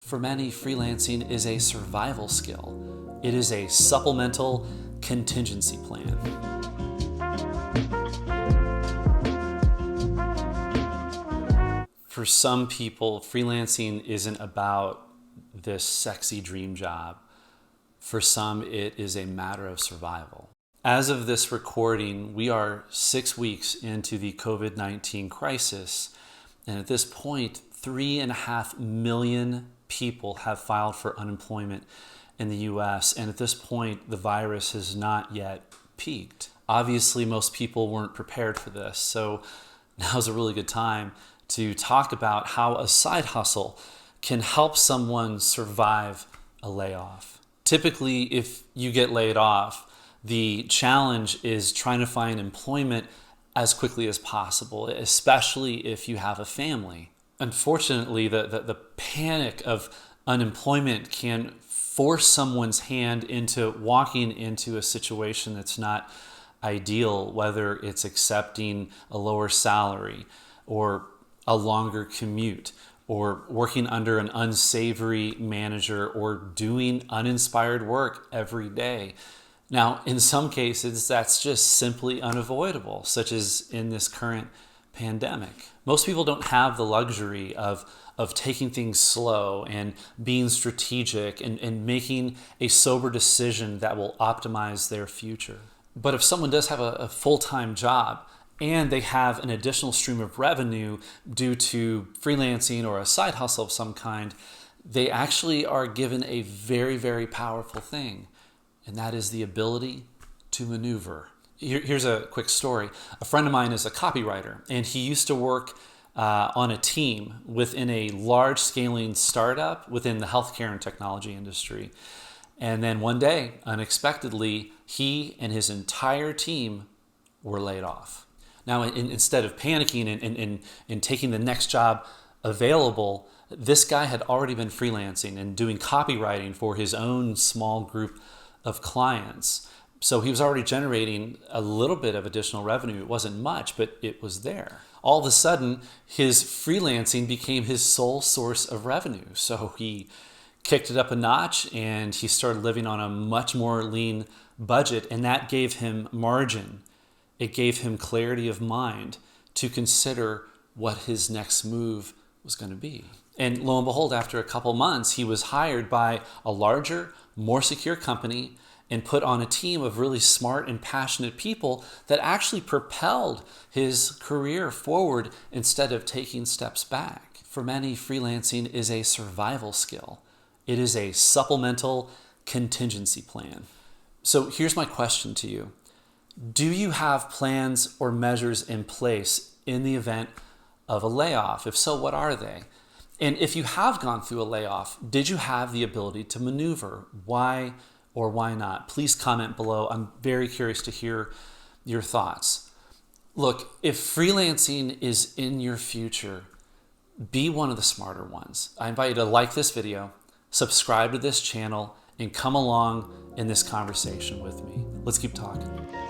For many, freelancing is a survival skill. It is a supplemental contingency plan. For some people, freelancing isn't about this sexy dream job. For some, it is a matter of survival. As of this recording, we are 6 weeks into the COVID-19 crisis, and at this point, 3.5 million people have filed for unemployment in the US, and at this point, the virus has not yet peaked. Obviously, most people weren't prepared for this, so now's a really good time to talk about how a side hustle can help someone survive a layoff. Typically, if you get laid off, the challenge is trying to find employment as quickly as possible, especially if you have a family. Unfortunately, the panic of unemployment can force someone's hand into walking into a situation that's not ideal, whether it's accepting a lower salary or a longer commute, or working under an unsavory manager, or doing uninspired work every day. Now, in some cases, that's just simply unavoidable, such as in this current pandemic. Most people don't have the luxury of taking things slow and being strategic and making a sober decision that will optimize their future. But if someone does have a full-time job and they have an additional stream of revenue due to freelancing or a side hustle of some kind, they actually are given a very, very powerful thing, and that is the ability to maneuver. Here's a quick story. A friend of mine is a copywriter, and he used to work on a team within a large scaling startup within the healthcare and technology industry. And then one day, unexpectedly, he and his entire team were laid off. Now, instead of panicking and taking the next job available, this guy had already been freelancing and doing copywriting for his own small group of clients. So he was already generating a little bit of additional revenue. It wasn't much, but it was there. All of a sudden, his freelancing became his sole source of revenue. So he kicked it up a notch and he started living on a much more lean budget, and that gave him margin. It gave him clarity of mind to consider what his next move was going to be. And lo and behold, after a couple months, he was hired by a larger, more secure company and put on a team of really smart and passionate people that actually propelled his career forward instead of taking steps back. For many, freelancing is a survival skill. It is a supplemental contingency plan. So here's my question to you. Do you have plans or measures in place in the event of a layoff? If so, what are they? And if you have gone through a layoff, did you have the ability to maneuver? Why or why not? Please comment below. I'm very curious to hear your thoughts. Look, if freelancing is in your future, be one of the smarter ones. I invite you to like this video, subscribe to this channel, and come along in this conversation with me. Let's keep talking.